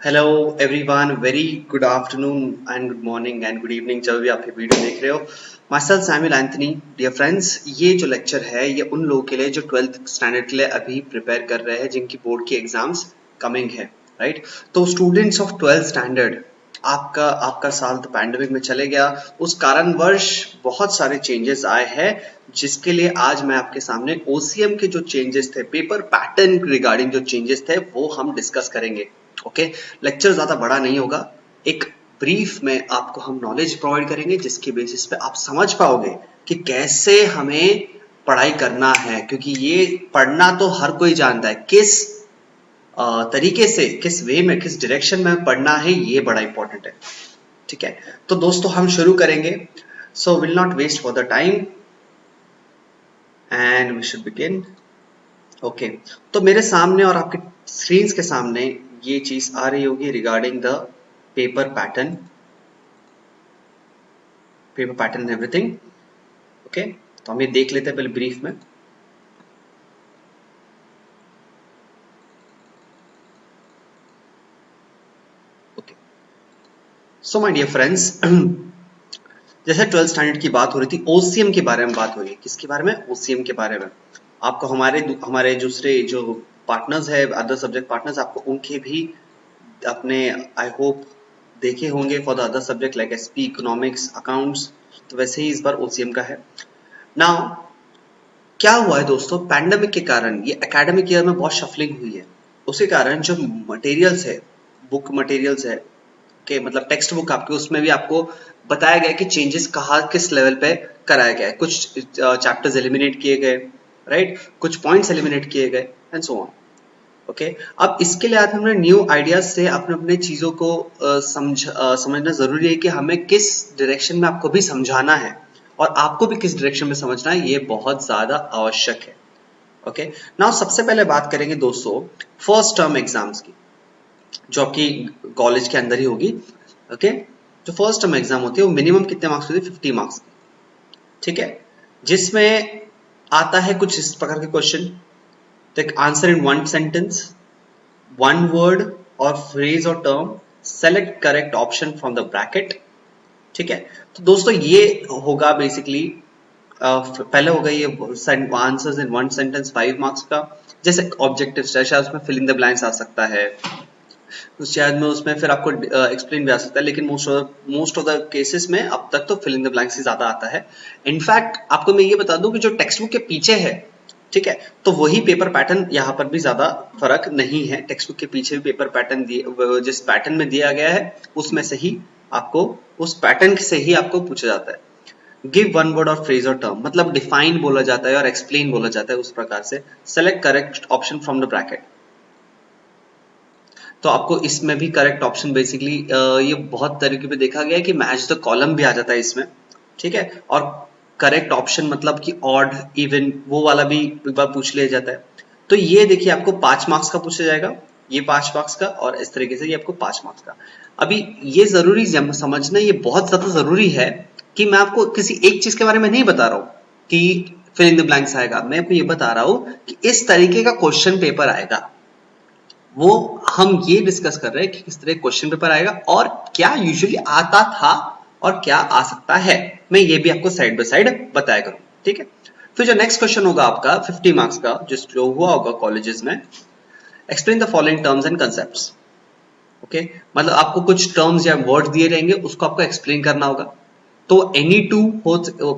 Hello everyone, very good afternoon and good morning and good evening, जब भी आप ये वीडियो देख रहे हो। My self Samuel Anthony. Dear friends, ये जो लेक्चर है ये उन लोगों के लिए जो 12th स्टैंडर्ड के लिए अभी प्रिपेयर कर रहे हैं, जिनकी बोर्ड की एग्जाम्स कमिंग है, राइट। तो स्टूडेंट्स ऑफ 12th स्टैंडर्ड, आपका आपका साल तो पैंडेमिक में चले गया। उस कारणवश बहुत सारे चेंजेस आए हैं, जिसके लिए आज मैं आपके सामने ओसीएम के जो चेंजेस थे, पेपर पैटर्न रिगार्डिंग जो चेंजेस थे, वो हम डिस्कस करेंगे। ओके, लेक्चर ज्यादा बड़ा नहीं होगा। एक ब्रीफ में आपको हम नॉलेज प्रोवाइड करेंगे, जिसके बेसिस पे आप समझ पाओगे कि कैसे हमें पढ़ाई करना है, क्योंकि ये पढ़ना तो हर कोई जानता है, किस तरीके से, किस वे में, किस डायरेक्शन में पढ़ना है, ये बड़ा इंपॉर्टेंट है। ठीक है, तो दोस्तों हम शुरू करेंगे। So will not waste for the time and we should begin. Okay, तो मेरे सामने और आपके स्क्रीन के सामने ये चीज आ रही होगी regarding the paper pattern, and everything. Okay, तो हम ये देख लेते हैं पहले ब्रीफ में। Okay, so my dear friends, जैसे 12th स्टैंडर्ड की बात हो रही थी, ओसीएम के बारे में बात हो रही है। किसके बारे में? ओसीएम के बारे में। आपको हमारे हमारे दूसरे जो पार्टनर्स है, अदर सब्जेक्ट पार्टनर्स, आपको उनके भी अपने आई होप देखे होंगे for the other subject like SP, economics, accounts. तो वैसे ही इस बार ओसीएम का है। नाउ क्या हुआ है दोस्तों, पैंडेमिक के कारण ये एकेडमिक ईयर में बहुत शफलिंग हुई है। उसके कारण जो मटेरियल्स है, बुक मटेरियल्स है, के मतलब टेक्स्ट बुक आपके, उसमें भी आपको बताया गया कि चेंजेस कहाँ किस लेवल पे कराया गया है। कुछ चैप्टर्स एलिमिनेट किए गए, राइट, कुछ पॉइंट्स एलिमिनेट किए गए एंड सो ऑन। ओके, अब इसके लिए आज हमने न्यू आइडियाज से अपने अपने चीजों को समझना जरूरी है कि हमें किस डायरेक्शन में आपको भी समझाना है और आपको भी किस डायरेक्शन में समझना है, ये बहुत ज्यादा आवश्यक है। ओके, नाउ सबसे पहले बात करेंगे दोस्तों फर्स्ट टर्म एग्जाम्स की, जो आपकी कॉलेज के अंदर ही होगी। ओके, जो फर्स्ट टर्म एग्जाम होती है वो मिनिमम कितने मार्क्स होती है? 50 मार्क्स की। ठीक है, जिसमें आता है कुछ इस प्रकार के question. Answer in one sentence, one word और फ्रेज और term, select correct option from the bracket. ठीक है, तो दोस्तों ये होगा बेसिकली पहले होगा ये answers in one sentence 5 marks का। जैसे ऑब्जेक्टिव शायद उसमें फिल इन द ब्लैंक्स आ सकता है, तो शायद में उसमें फिर आपको एक्सप्लेन भी आ सकता है, लेकिन मोस्ट ऑफ द केसेस में अब तक तो फिल इन द ब्लैंक्स ही ज्यादा आता है। इनफैक्ट आपको मैं ये बता दूं कि जो टेक्स्ट बुक के पीछे है, ठीक है, तो वही पेपर पैटर्न यहाँ पर भी ज्यादा फर्क नहीं है। टेक्स्ट बुक के पीछे भी पेपर पैटर्न जिस पैटर्न में दिया गया है उसमें से ही आपको, उस पैटर्न से ही आपको पूछा जाता है। गिव वन वर्ड और फ्रेज और टर्म, मतलब डिफाइन बोला जाता है और एक्सप्लेन बोला जाता है उस प्रकार से। Select correct option from the bracket, तो आपको इसमें भी करेक्ट ऑप्शन बेसिकली ये बहुत तरीके पे देखा गया है कि मैच द कॉलम भी आ जाता है इसमें। ठीक है, और करेक्ट ऑप्शन मतलब कि ऑड इवन वो वाला भी एक बार पूछ लिया जाता है। तो ये देखिए आपको 5 मार्क्स का पूछा जाएगा, ये 5 मार्क्स का, और इस तरीके से ये आपको 5 मार्क्स का। अभी ये जरूरी समझना, ये बहुत ज्यादा जरूरी है कि मैं आपको किसी एक चीज के बारे में नहीं बता रहा हूं कि फिल इन द ब्लैंक्स आएगा, मैं आपको ये बता रहा हूं कि इस तरीके का क्वेश्चन पेपर आएगा। वो हम ये डिस्कस कर रहे हैं कि किस तरह क्वेश्चन पेपर आएगा और क्या यूजुअली आता था और क्या आ सकता है। मैं ये भी आपको साइड बाय साइड बताया करूं। ठीक है, फिर जो नेक्स्ट क्वेश्चन होगा आपका 50 मार्क्स का, जो हुआ होगा कॉलेजेस में, explain the following terms and concepts. Okay, मतलब आपको कुछ टर्म्स या वर्ड दिए रहेंगे, उसको आपको एक्सप्लेन करना होगा। तो एनी टू हो,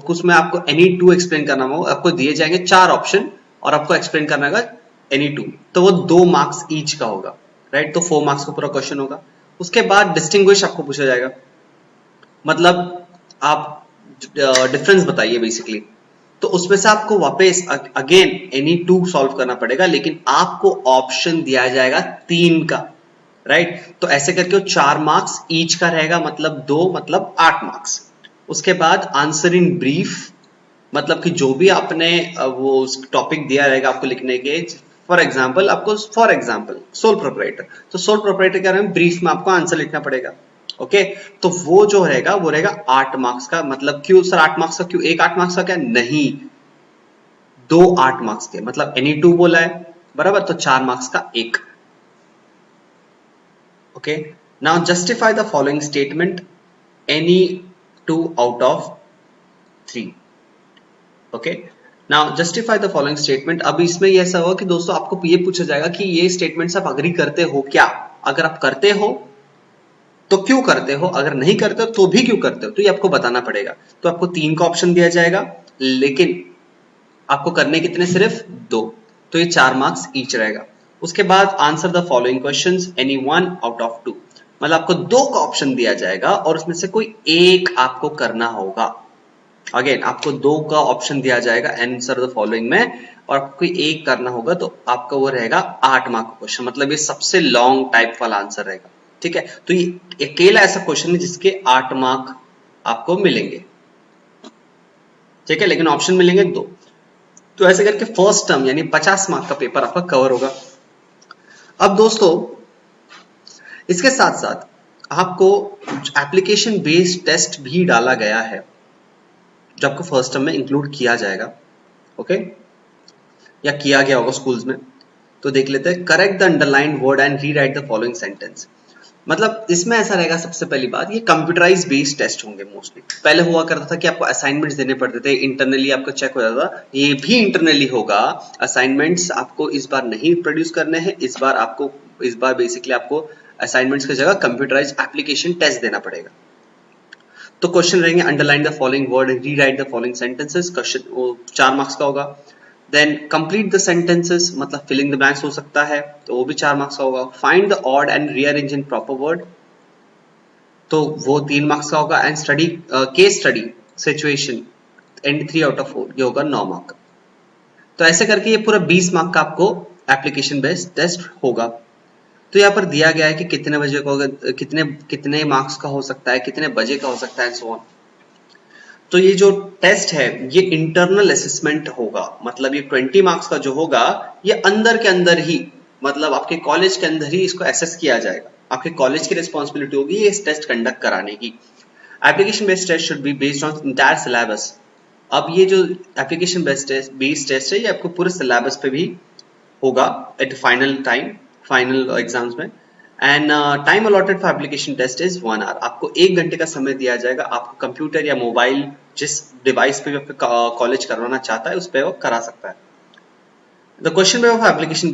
उसमें आपको एनी टू एक्सप्लेन करना होगा। आपको दिए जाएंगे 4 ऑप्शन और आपको एक्सप्लेन करना होगा एनी टू, तो वो 2 मार्क्स ईच का होगा, राइट। तो 4 मार्क्स का पूरा क्वेश्चन होगा। उसके बाद डिस्टिंग्विश आपको पूछा जाएगा, मतलब आप डिफरेंस बताइए बेसिकली। तो उसमें से आपको वापस अगेन एनी टू सॉल्व करना पड़ेगा, लेकिन आपको ऑप्शन दिया जाएगा 3 का, राइट। तो ऐसे करके वो 4 मार्क्स ईच का रहेगा, मतलब 2, मतलब 8 मार्क्स। उसके बाद आंसर इन ब्रीफ, मतलब कि जो भी आपने वो टॉपिक दिया रहेगा आपको लिखने के, फॉर एग्जाम्पल सोल प्रोपराइटर, तो सोल प्रोपराइटर के बारे में ब्रीफ में आपको आंसर लिखना पड़ेगा। ओके, तो वो जो रहेगा वो रहेगा 8 मार्क्स का। मतलब क्यों सर 8 मार्क्स का? क्यों एक 8 मार्क्स का? क्या नहीं, 2 8 मार्क्स के, मतलब एनी टू बोला है, बराबर, तो 4 मार्क्स का एक। Okay, now justify the following statement, any 2 out of 3. Okay, now justify the following statement. अब इसमें ये ऐसा होगा कि दोस्तों आपको ये पूछा जाएगा कि ये स्टेटमेंट्स आप अग्री करते हो क्या? अगर आप करते हो तो क्यों करते हो, अगर नहीं करते हो तो भी क्यों करते हो, तो ये आपको बताना पड़ेगा। तो आपको 3 का ऑप्शन दिया जाएगा, लेकिन आपको करने कितने, सिर्फ 2, तो ये 4 मार्क्स ईच रहेगा। उसके बाद answer the following questions any 1 out of 2, मतलब आपको 2 का ऑप्शन दिया जाएगा और उसमें से कोई एक आपको करना होगा। अगेन आपको 2 का ऑप्शन दिया जाएगा आंसर द फॉलोइंग में, और आपको कोई एक करना होगा, तो आपका वो रहेगा 8 मार्क का क्वेश्चन, मतलब ये सबसे लॉन्ग टाइप वाला आंसर रहेगा। ठीक है, तो ये अकेला ऐसा क्वेश्चन है जिसके 8 मार्क आपको मिलेंगे। ठीक है, लेकिन ऑप्शन मिलेंगे 2। तो ऐसे करके फर्स्ट टर्म यानी 50 मार्क का पेपर आपका कवर होगा। अब दोस्तों इसके साथ साथ आपको एप्लीकेशन बेस्ड टेस्ट भी डाला गया है, जो आपको फर्स्ट टर्म में इंक्लूड किया जाएगा। ओके, या किया गया होगा स्कूल्स में। तो देख लेते हैं, correct the underlined word and rewrite the following sentence. मतलब इसमें ऐसा रहेगा, सबसे पहली बात, ये कंप्यूटराइज बेस्ड टेस्ट होंगे मोस्टली। पहले हुआ करता था कि आपको असाइनमेंट्स देने पड़ते थे, इंटरनली आपको चेक हो जाता था, ये भी इंटरनली होगा। असाइनमेंट्स आपको इस बार नहीं प्रोड्यूस करने हैं, इस बार बेसिकली आपको असाइनमेंट्स की जगह कंप्यूटराइज एप्लीकेशन टेस्ट देना पड़ेगा। तो क्वेश्चन रहेंगे, underline the following word, rewrite the following sentences. Question 4 marks का होगा। देन कंप्लीट द सेंटेंसेस, मतलब फिलिंग द ब्लैंक्स हो सकता है, तो वो भी 4 मार्क्स का होगा। Find the odd and rearrange in proper word, तो वो 3 मार्क्स का होगा। And study case study situation and 3 out of 4, ये होगा 9 मार्क का। तो ऐसे करके ये पूरा 20 मार्क का आपको एप्लीकेशन बेस्ड टेस्ट होगा। तो यहाँ पर दिया गया है कि कितने बजे का होगा, कितने मार्क्स का हो सकता है, कितने बजे का हो सकता है, सो ऑन। तो ये जो टेस्ट है ये इंटरनल असेसमेंट होगा, मतलब ये 20 मार्क्स का जो होगा ये अंदर के अंदर ही, मतलब आपके कॉलेज के अंदर ही इसको एसेस किया जाएगा। आपके कॉलेज की रिस्पॉन्सिबिलिटी होगी ये इस टेस्ट कंडक्ट कराने की। Application based test should be based on entire syllabus. अब ये जो एप्लीकेशन बेस्ड टेस्ट है ये आपको पूरे सिलेबस पे भी होगा एट फाइनल एग्जाम्स में। And time allotted for application test is 1 hour. आपको 1 घंटे का समय दिया जाएगा। आपको कंप्यूटर या मोबाइल जिस डिवाइस पे भी आपका कॉलेज करवाना चाहता है उस पे वो करा सकता है। The question paper of application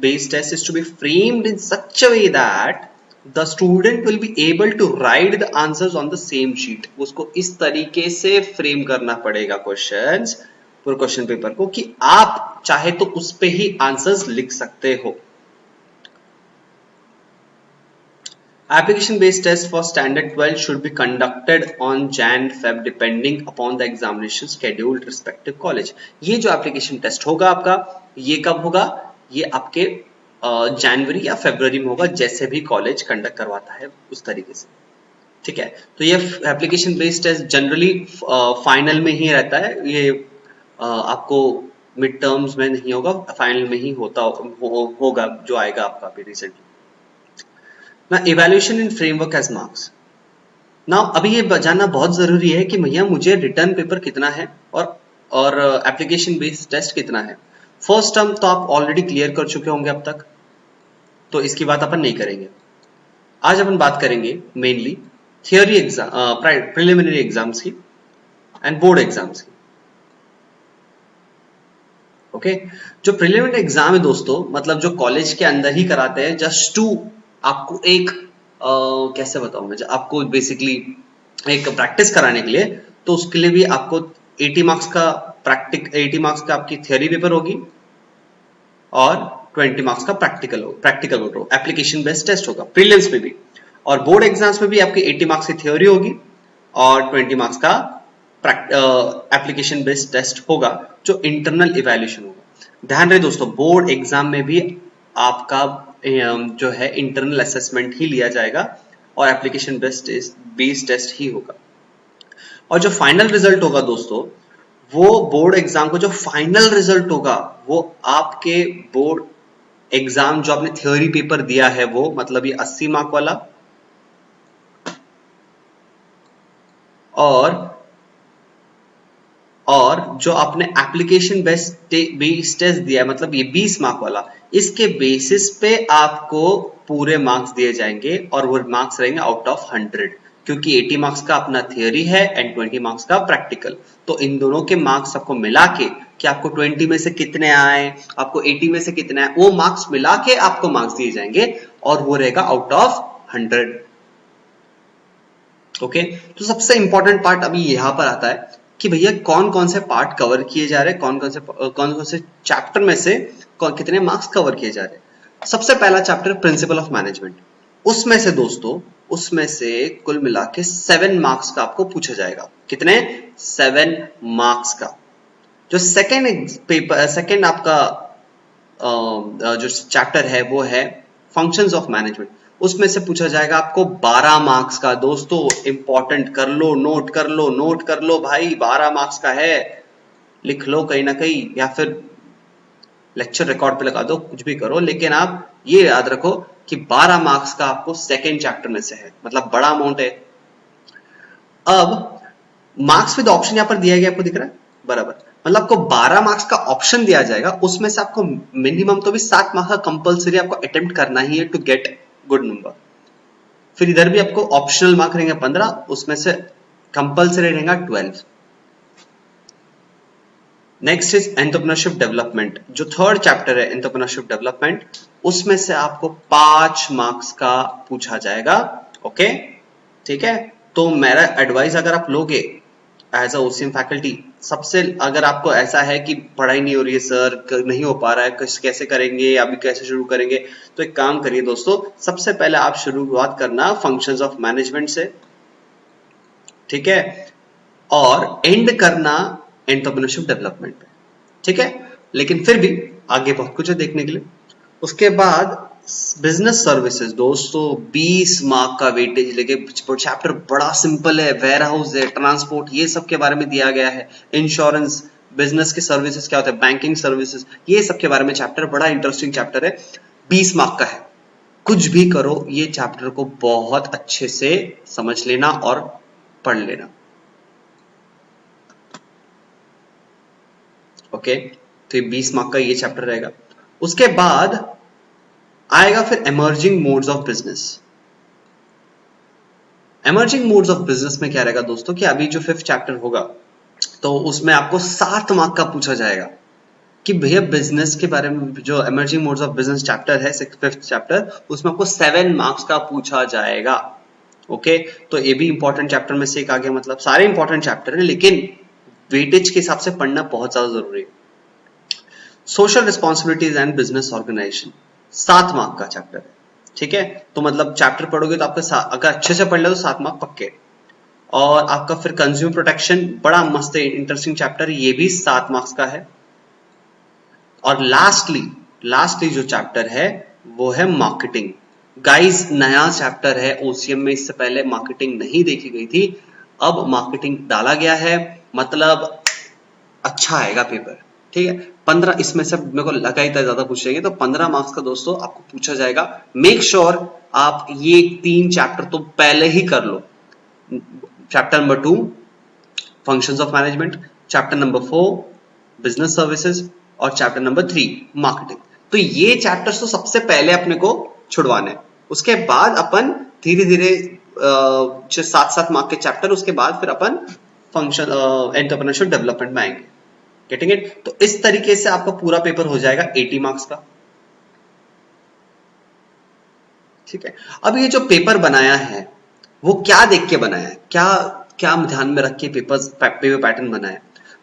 based test is to be framed in such a way that the student will be able to write the answers on the same sheet. उसको इस तरीके से फ्रेम करना पड़ेगा क्वेश्चंस, पूरे question paper को, कि आप चाहे तो उस पे ही आंसर्स लिख सकते हो। Application based test for standard 12 should be conducted on Jan-Feb depending upon the examination schedule respective college. ये जो एप्लीकेशन टेस्ट होगा आपका, ये कब होगा, ये आपके जनवरी या फरवरी में होगा, जैसे भी कॉलेज कंडक्ट करवाता है उस तरीके से। ठीक है, तो ये application based test generally final में ही रहता है, ये आपको मिड टर्म्स में नहीं होगा, फाइनल में ही होगा जो आएगा आपका अभी recently. Now, evaluation in framework as marks. Now, अभी ये जानना बहुत जरूरी है कि भैया मुझे रिटर्न पेपर कितना है और एप्लीकेशन बेस्ड टेस्ट कितना है। फर्स्ट टर्म तो आप ऑलरेडी क्लियर कर चुके होंगे अब तक, तो इसकी बात अपन नहीं करेंगे। आज अपन बात करेंगे mainly theory exam, preliminary exams की एंड बोर्ड एग्जाम्स की। ओके, जो प्रिलिमिनरी एग्जाम है दोस्तों, मतलब जो कॉलेज के अंदर ही कराते हैं जस्ट टू आपको एक कैसे बताऊं मैं, आपको बेसिकली एक प्रैक्टिस कराने के लिए, तो उसके लिए भी आपको 80 मार्क्स का आपकी थियोरी पेपर होगी और 20 मार्क्स का प्रैक्टिकल होगा, एप्लीकेशन बेस्ड टेस्ट होगा प्रीलिम्स में भी। और बोर्ड एग्जाम्स में भी आपकी 80 मार्क्स की थियोरी होगी और 20 मार्क्स का एप्लीकेशन बेस्ड टेस्ट होगा जो इंटरनल इवैल्यूएशन होगा। ध्यान रहे दोस्तों, बोर्ड एग्जाम में भी आपका जो है इंटरनल असेसमेंट ही लिया जाएगा और एप्लीकेशन बेस्ड टेस्ट ही होगा। और जो फाइनल रिजल्ट होगा दोस्तों, वो बोर्ड एग्जाम को जो फाइनल रिजल्ट होगा वो आपके बोर्ड एग्जाम जो आपने थ्योरी पेपर दिया है वो, मतलब ये 80 मार्क वाला और और जो आपने एप्लीकेशन बेस्ड टेस्ट दिया है, मतलब ये 20 मार्क वाला, इसके बेसिस पे आपको पूरे मार्क्स दिए जाएंगे और वो मार्क्स रहेंगे आउट ऑफ 100, क्योंकि 80 मार्क्स का अपना थियोरी है एंड 20 मार्क्स का प्रैक्टिकल। तो इन दोनों के मार्क्स आपको मिला के कि आपको 20 में से कितने आए, आपको 80 में से कितने आए, वो मार्क्स मिला के आपको मार्क्स दिए जाएंगे और वो रहेगा आउट ऑफ 100। ओके, तो सबसे इंपॉर्टेंट पार्ट अभी यहां पर आता है कि भैया कौन कौन से पार्ट कवर किए जा रहे हैं, कौन कौन से चैप्टर में से कितने मार्क्स कवर किए जा रहे हैं। सबसे पहला चैप्टर प्रिंसिपल ऑफ मैनेजमेंट, उसमें से दोस्तों उसमें से कुल मिला के 7 मार्क्स का आपको पूछा जाएगा। कितने? 7 मार्क्स का। जो सेकेंड आपका जो चैप्टर है वो है फंक्शंस ऑफ मैनेजमेंट, उसमें से पूछा जाएगा आपको 12 मार्क्स का। दोस्तों इंपॉर्टेंट, कर लो, नोट कर लो भाई, 12 मार्क्स का है, लिख लो कहीं ना कहीं या फिर लेक्चर रिकॉर्ड पे लगा दो, कुछ भी करो, लेकिन आप ये याद रखो कि 12 मार्क्स का आपको सेकेंड चैप्टर में से है, मतलब बड़ा अमाउंट है। अब मार्क्स विद ऑप्शन यहां पर दिया गया, आपको दिख रहा है बराबर, मतलब आपको 12 मार्क्स का ऑप्शन दिया जाएगा, उसमें से आपको मिनिमम तो भी 7 मार्क्स का कंपलसरी आपको अटेम्प्ट करना ही है टू गेट गुड नंबर। फिर इधर भी आपको ऑप्शनल मार्क रहेंगे 15, उसमें से कंपलसरी रहेगा 12। नेक्स्ट इज एंटरप्रेन्योरशिप डेवलपमेंट, जो थर्ड चैप्टर है एंटरप्रेन्योरशिप डेवलपमेंट, उसमें से आपको 5 मार्क्स का पूछा जाएगा। ओके, ठीक है। तो मेरा एडवाइस अगर आप लोगे एज अ ओसीएम फैकल्टी, सबसे अगर आपको ऐसा है कि पढ़ाई नहीं हो रही है सर, नहीं हो पा रहा है, कैसे करेंगे, अभी कैसे शुरू करेंगे, तो एक काम करिए दोस्तों, सबसे पहले आप शुरुआत करना फंक्शंस ऑफ मैनेजमेंट से, ठीक है, और एंड करना एंटरप्रेन्योरशिप डेवलपमेंट पे, ठीक है। लेकिन फिर भी आगे बहुत कुछ है देखने के लिए। उसके बाद बिजनेस सर्विसेज, दोस्तों 20 मार्क का वेटेज लेके चैप्टर बड़ा सिंपल है, वेयर हाउस है, ट्रांसपोर्ट, ये सब के बारे में दिया गया है, इंश्योरेंस, बिजनेस के सर्विसेज क्या होता है, बैंकिंग सर्विसेज, ये सब के बारे में चैप्टर, बड़ा इंटरेस्टिंग चैप्टर है, 20 मार्क का है। कुछ भी करो, ये चैप्टर को बहुत अच्छे से समझ लेना और पढ़ लेना। ओके, तो ये 20 मार्क का ये चैप्टर रहेगा। उसके बाद आएगा फिर emerging modes of business. Emerging modes of business में क्या रहेगा दोस्तों कि अभी जो 5th चैप्टर होगा तो उसमें आपको 7 मार्क का पूछा जाएगा कि भैया बिजनेस के बारे में, जो emerging modes of business chapter है 5th चैप्टर, उसमें आपको 7 मार्क्स का पूछा जाएगा। ओके, तो ये भी इंपॉर्टेंट चैप्टर में से एक आ गया, मतलब सारे इंपॉर्टेंट चैप्टर है लेकिन वेटेज के हिसाब से पढ़ना बहुत ज्यादा जरूरी है। Social responsibilities and business organisation, 7 mark का चैप्टर है, ठीक है। तो मतलब चैप्टर पढ़ोगे तो आपका अगर अच्छे से पढ़ ले तो 7 मार्क पक्के। और आपका फिर कंज्यूमर प्रोटेक्शन, बड़ा मस्त इंटरेस्टिंग चैप्टर, ये भी 7 मार्क्स का है। और लास्टली जो चैप्टर है वो है मार्केटिंग। गाइस नया चैप्टर है ओसीएम में, इससे पहले मार्केटिंग नहीं देखी गई थी, अब मार्केटिंग डाला गया है, मतलब अच्छा आएगा पेपर, ठीक है। 15 इसमें से मेरे को लगा ही था ज्यादा पूछेंगे, तो 15 मार्क्स का दोस्तों आपको पूछा जाएगा। मेक श्योर आप ये 3 चैप्टर तो पहले ही कर लो। Chapter number 2 functions of management, chapter number 4 business services और चैप्टर नंबर 3 मार्केटिंग। तो ये चैप्टर्स तो सबसे पहले अपने को छुड़वाने, उसके बाद अपन धीरे धीरे 7 मार्क के चैप्टर, उसके बाद फिर अपन फंक्शन एंटरप्रेन्योरशिप डेवलपमेंट में आएंगे। Getting it? तो इस तरीके से आपका पूरा पेपर हो जाएगा 80 मार्क्स का, ठीक है। अब ये जो पेपर बनाया है वो क्या देख के बनाया है, क्या क्या ध्यान में रख के पेपर पैटर्न बनाया है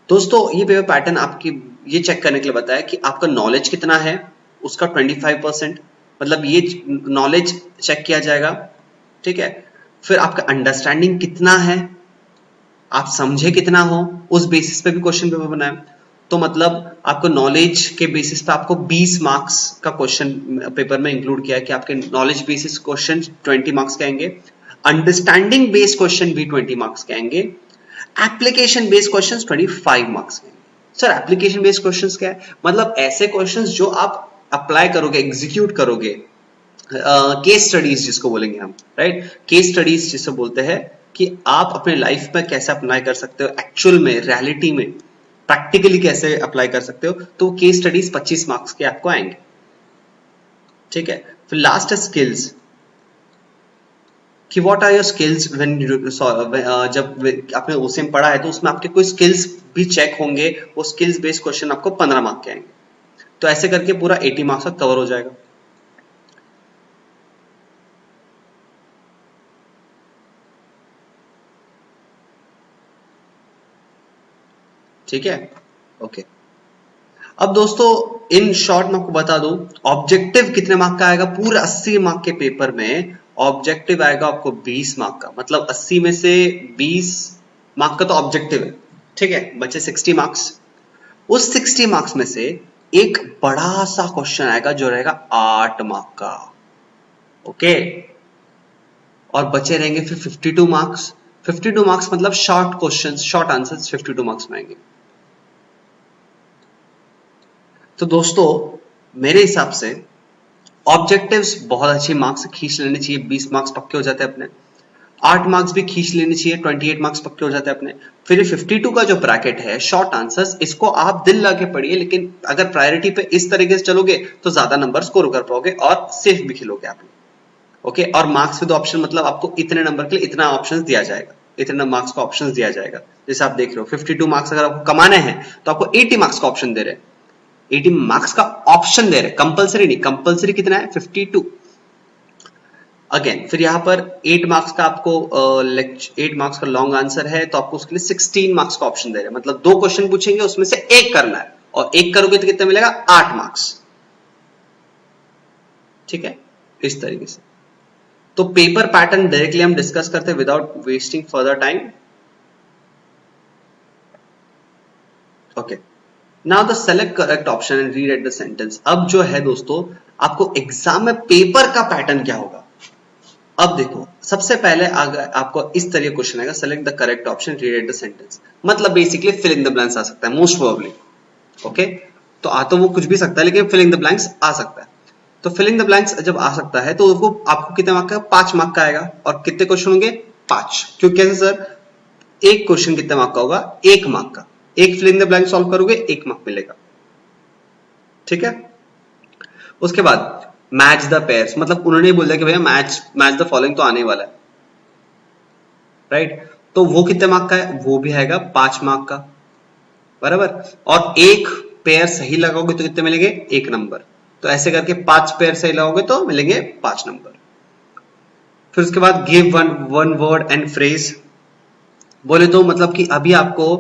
दोस्तों। ये पेपर पैटर्न आपकी ये चेक करने के लिए बताया कि आपका नॉलेज कितना है, उसका 25%, मतलब ये नॉलेज चेक किया जाएगा, ठीक है। फिर आपका अंडरस्टैंडिंग कितना है, आप समझे कितना हो, उस बेसिस पे भी क्वेश्चन पेपर बनाए। तो मतलब आपको नॉलेज के बेसिस पे आपको 20 मार्क्स का क्वेश्चन पेपर में इंक्लूड किया है कि आपके नॉलेज बेसिस क्वेश्चन 20 मार्क्स के आएंगे, अंडरस्टैंडिंग बेस्ड क्वेश्चन भी 20 मार्क्स के आएंगे, एप्लीकेशन बेस्ड क्वेश्चंस 25 मार्क्स के आएंगे। सर एप्लीकेशन बेस्ड क्वेश्चंस क्या है? मतलब ऐसे क्वेश्चंस जो आप अप्लाई करोगे, एग्जीक्यूट करोगे, केस स्टडीज जिसको बोलेंगे हम, राइट, केस स्टडीज जिसे बोलते हैं कि आप अपने लाइफ में कैसे अप्लाई कर सकते हो एक्चुअल में, रियलिटी में, प्रैक्टिकली कैसे अप्लाई कर सकते हो, तो केस स्टडीज 25 मार्क्स के आपको आएंगे। ठीक है, फिर लास्ट है स्किल्स, कि what are your skills when जब आपने ओसीएम पढ़ा है तो उसमें आपके कोई स्किल्स भी चेक होंगे, वो स्किल्स बेस्ड क्वेश्चन आपको 15 मार्क के आएंगे। तो ऐसे करके पूरा 80 मार्क्स का कवर हो जाएगा। ठीक है, ओके। अब दोस्तों इन शॉर्ट मैं आपको बता दूं, ऑब्जेक्टिव कितने मार्क का आएगा पूरे 80 मार्क के पेपर में। ऑब्जेक्टिव आएगा आपको 20 मार्क का, मतलब 80 में से 20 मार्क का तो ऑब्जेक्टिव है। ठीक है, बचे 60 मार्क्स। उस 60 मार्क्स में से एक बड़ा सा क्वेश्चन आएगा जो रहेगा 8 मार्क का। ओके, और बचे रहेंगे फिर 52 मार्क्स। 52 मार्क्स मतलब short questions, short answers 52 marks में आएंगे। तो दोस्तों मेरे हिसाब से ऑब्जेक्टिव्स बहुत अच्छी मार्क्स खींच लेने चाहिए, 20 मार्क्स पक्के हो जाते हैं अपने। 8 मार्क्स भी खींच लेने चाहिए, 28 मार्क्स पक्के हो जाते हैं अपने। फिर 52 का जो ब्रैकेट है शॉर्ट आंसर्स, इसको आप दिल लगा के पढ़िए, लेकिन अगर प्रायोरिटी पे इस तरीके से चलोगे तो ज्यादा नंबर स्कोर कर पाओगे और सेफ भी खेलोगे आप। ओके, और मार्क्स विद ऑप्शन मतलब आपको इतने नंबर के लिए इतना ऑप्शन दिया जाएगा, इतने मार्क्स का ऑप्शन दिया जाएगा। जैसे आप देख रहे हो 52 मार्क्स अगर आपको कमाने हैं तो आपको 80 मार्क्स का ऑप्शन दे रहे हैं, 80 मार्क्स का ऑप्शन दे रहे हैं, कंपलसरी नहीं। कंपलसरी कितना है 52। अगेन फिर यहां पर 8 मार्क्स का आपको 8 मार्क्स का लॉन्ग आंसर है तो आपको उसके लिए 16 मार्क्स का ऑप्शन दे रहे हैं, मतलब 2 क्वेश्चन पूछेंगे उसमें से एक करना है, और एक करोगे तो कितना मिलेगा 8 मार्क्स। ठीक है, इस तरीके से। तो पेपर पैटर्न डायरेक्टली हम डिस्कस करते हैं without wasting further time. Okay, now the select correct option and read the sentence. अब जो है दोस्तों आपको एग्जाम में पेपर का पैटर्न क्या होगा। अब देखो सबसे पहले आपको इस तरह क्वेश्चन आएगा, select the correct option read the sentence, मतलब basically fill in the blanks आ सकता है मोस्ट प्रोबेबली। ओके, तो आ तो वो कुछ भी सकता है लेकिन फिल इन द ब्लैंक्स आ सकता है। तो फिलिंग द ब्लैंक्स जब आ सकता है तो उसको आपको कितने मार्क का 5 मार्क का आएगा, और कितने क्वेश्चन होंगे 5। क्यों, कैसे सर, एक क्वेश्चन कितने मार्क का होगा 1 मार्क का, एक फिलिंग द ब्लैंक सॉल्व करोगे 1 मार्क मिलेगा। ठीक है, उसके बाद मैच द पेयर्स, मतलब उन्होंने बोला कि भैया मैच द फॉलोइंग तो आने वाला है, राइट। तो वो कितने मार्क का है, वो भी आएगा 5 मार्क का, बराबर। और एक पेयर सही लगाओगे तो कितने मिलेंगे 1 नंबर। तो ऐसे करके 5 पेयर सही लगाओगे तो मिलेंगे 5 नंबर। फिर उसके बाद give one word and phrase, बोले तो मतलब कि अभी आपको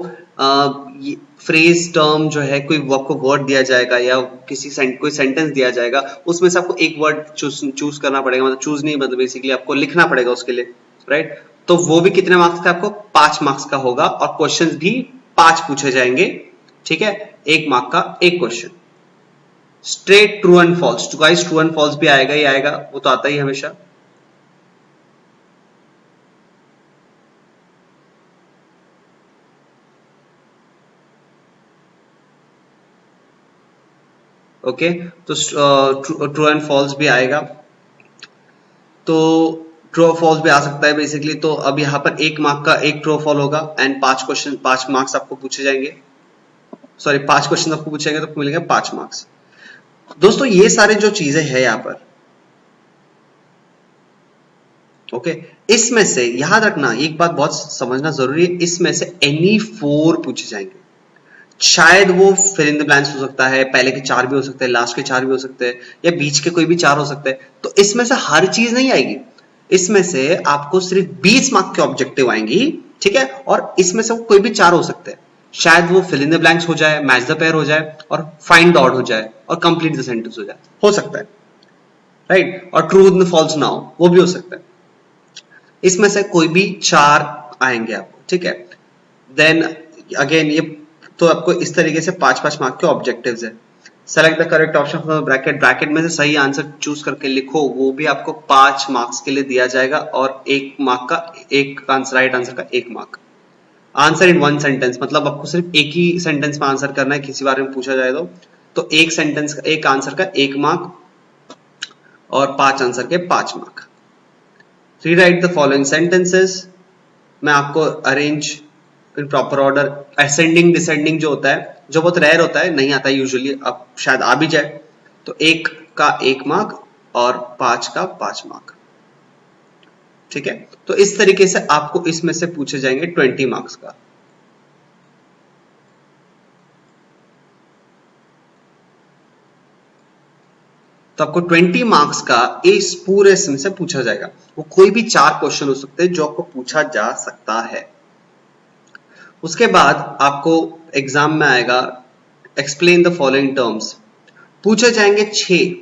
फ्रेज टर्म जो है कोई आपको वर्ड दिया जाएगा या कोई सेंटेंस दिया जाएगा, उसमें से आपको एक वर्ड चूज करना पड़ेगा, मतलब चूज नहीं, मतलब बेसिकली आपको लिखना पड़ेगा उसके लिए, राइट। तो वो भी कितने मार्क्स का, आपको 5 मार्क्स का होगा, और क्वेश्चंस भी 5 पूछे जाएंगे। ठीक है, 1 मार्क का एक question. Straight true and false, तो गाइस ट्रू एंड फॉल्स भी आएगा ही आएगा, वो तो आता ही हमेशा। ओके, तो ट्रू एंड फॉल्स भी आएगा, तो ट्रू और फॉल्स भी आ सकता है बेसिकली। तो अब यहाँ पर 1 मार्क का एक ट्रू फॉल होगा एंड 5 क्वेश्चन, 5 मार्क्स आपको पूछे जाएंगे, सॉरी 5 क्वेश्चन आपको पूछे जाएंगे तो मिलेंगे 5 मार्क्स। दोस्तों ये सारे जो चीजें हैं यहाँ पर, ओके, इसमें से याद रखना एक बात बहुत समझना जरूरी है, इसमें से एनी 4 पूछे जाएंगे। शायद वो फिल इन द ब्लैंक्स हो सकता है, पहले के 4 भी हो सकते हैं, लास्ट के 4 भी हो सकते हैं, या बीच के कोई भी 4 हो सकते हैं। तो इसमें से हर चीज नहीं आएगी, इसमें से आपको सिर्फ 20 मार्क के ऑब्जेक्टिव आएंगी। ठीक है, और इसमें से कोई भी 4 हो सकते हैं, शायद वो फिल इन द ब्लैंक्स हो जाए, मैच द पेयर हो जाए, और फाइंड द ऑड हो जाए, और कंप्लीट द सेंटेंस हो जाए, हो सकता है, राइट। और ट्रू एंड फॉल्स ना हो, वो भी हो सकता है। इसमें से कोई भी 4 आएंगे आपको। ठीक है, देन अगेन ये तो आपको इस तरीके से 5-5 मार्क के ऑब्जेक्टिव्स है। Select the correct option from bracket, bracket में से सही आंसर चूज करके लिखो, वो भी आपको 5 मार्क्स के लिए दिया जाएगा, और 1 मार्क का एक आंसर, राइट आंसर का 1 मार्क। आंसर इन 1 सेंटेंस, मतलब आपको सिर्फ एक ही सेंटेंस में आंसर करना है, किसी बारे में पूछा जाए तो एक सेंटेंस का, एक आंसर का 1 मार्क, और 5 आंसर के 5 mark. Rewrite the following sentences, मैं आपको arrange in proper order, ascending descending जो होता है, जो बहुत रेयर होता है, नहीं आता है यूजुअली, अब शायद आ भी जाए, तो 1 का 1 मार्क और 5 का 5 मार्क। ठीक है, तो इस तरीके से आपको इसमें से पूछे जाएंगे 20 मार्क्स का। तो आपको 20 मार्क्स का इस पूरे इसमें से पूछा जाएगा। वो कोई भी 4 क्वेश्चन हो सकते हैं जो आपको पूछा जा सकता है। उसके बाद आपको एग्जाम में आएगा एक्सप्लेन द फॉलोइंग टर्म्स, पूछे जाएंगे 6,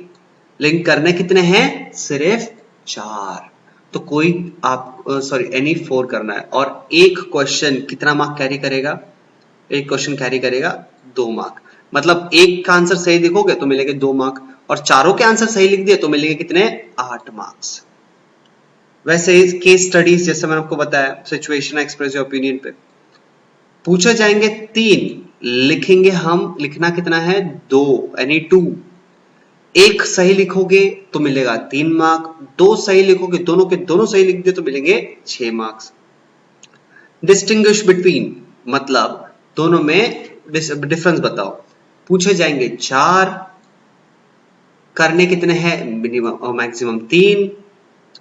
लेकिन करने कितने हैं, सिर्फ 4। तो कोई आप सॉरी एनी 4 करना है, और एक क्वेश्चन कितना मार्क कैरी करेगा, एक क्वेश्चन कैरी करेगा 2 मार्क। मतलब एक का आंसर सही लिखोगे तो मिलेंगे 2 मार्क, और चारों के आंसर सही लिख दिए तो मिलेंगे कितने, 8 मार्क्स। वैसे केस स्टडीज जैसे मैंने आपको बताया, सिचुएशन एक्सप्रेस योर ओपिनियन पे पूछे जाएंगे 3, लिखेंगे हम, लिखना कितना है, 2 यानी 2। एक सही लिखोगे तो मिलेगा 3 मार्क, 2 सही लिखोगे, दोनों के दोनों सही लिख दिए तो मिलेंगे 6 मार्क्स। डिस्टिंग्विश बिटवीन मतलब दोनों में डिफरेंस बताओ, पूछे जाएंगे 4, करने कितने हैं, मिनिमम मैक्सिमम 3,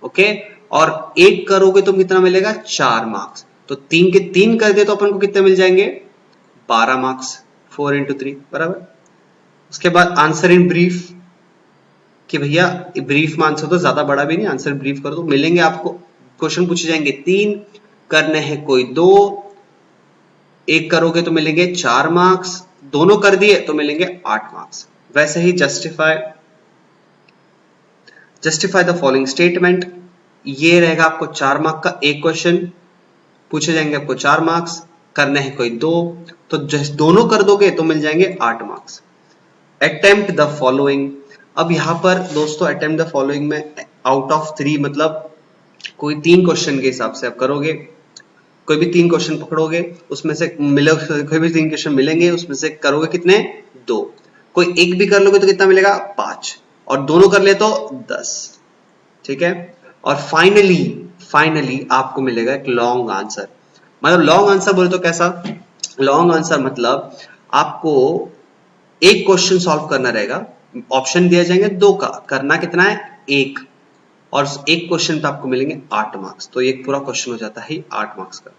ओके, और एक करोगे तो कितना मिलेगा, 4 मार्क्स। तो 3 के 3 कर दे तो अपन को कितने मिल जाएंगे, 12 मार्क्स, 4 into 3 बराबर। उसके बाद आंसर इन ब्रीफ, कि भैया ब्रीफ में आंसर तो ज्यादा बड़ा भी नहीं, आंसर ब्रीफ कर दो, मिलेंगे आपको, क्वेश्चन पूछे जाएंगे 3, करने हैं कोई 2, एक करोगे तो मिलेंगे 4 मार्क्स, दोनों कर दिए तो मिलेंगे 8 मार्क्स। वैसे ही जस्टिफाई द फॉलोइंग स्टेटमेंट, ये रहेगा आपको 4 मार्क का एक क्वेश्चन, पूछे जाएंगे आपको 4 मार्क्स, करने हैं कोई 2, तो दोनों कर दोगे तो मिल जाएंगे 8 मार्क्स। अटेम्प्ट द फॉलोइंग, अब यहां पर दोस्तों अटेम्प्ट द फॉलोइंग में आउट ऑफ 3 मतलब कोई 3 क्वेश्चन के हिसाब से आप करोगे, कोई भी 3 क्वेश्चन पकड़ोगे, उसमें से कोई भी 3 क्वेश्चन मिलेंगे, उसमें से करोगे कितने, 2, कोई एक भी कर लोगे तो कितना मिलेगा, 5, और दोनों कर ले तो 10। ठीक है, और फाइनली आपको मिलेगा एक लॉन्ग आंसर। मतलब लॉन्ग आंसर बोले तो कैसा, लॉन्ग आंसर मतलब आपको एक क्वेश्चन सॉल्व करना रहेगा, ऑप्शन दिया जाएंगे 2 का, करना कितना है, 1, और एक क्वेश्चन पे आपको मिलेंगे 8 मार्क्स। तो एक पूरा क्वेश्चन हो जाता है 8 मार्क्स का।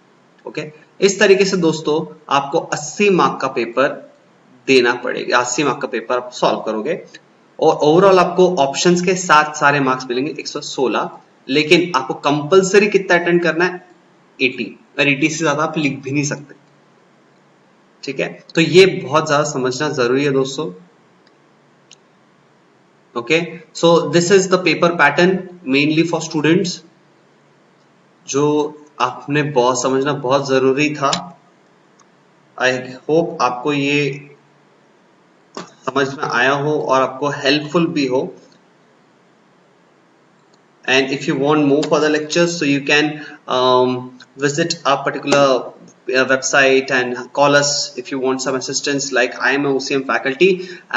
ओके, इस तरीके से दोस्तों आपको 80 मार्क का पेपर देना पड़ेगा, 80 मार्क का पेपर आप सॉल्व करोगे, और ओवरऑल आपको ऑप्शंस के साथ सारे मार्क्स मिलेंगे 116, लेकिन आपको कंपलसरी कितना अटेंड करना है, 80, और 80 से ज्यादा आप लिख भी नहीं सकते। ठीक है, तो ये बहुत ज्यादा समझना जरूरी है दोस्तों। Okay, so this is the paper pattern mainly for students, जो आपने बहुत समझना बहुत जरूरी था। आई होप आपको ये समझ में आया हो और आपको हेल्पफुल भी हो। And if you want more further lectures, so you can visit our particular website and call us if you want some assistance. Like I am a OCM faculty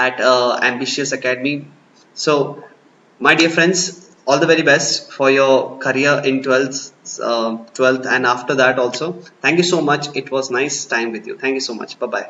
at Ambitious Academy. So my dear friends, all the very best for your career in 12th and after that also. Thank you so much. It was nice time with you. Thank you so much. Bye bye.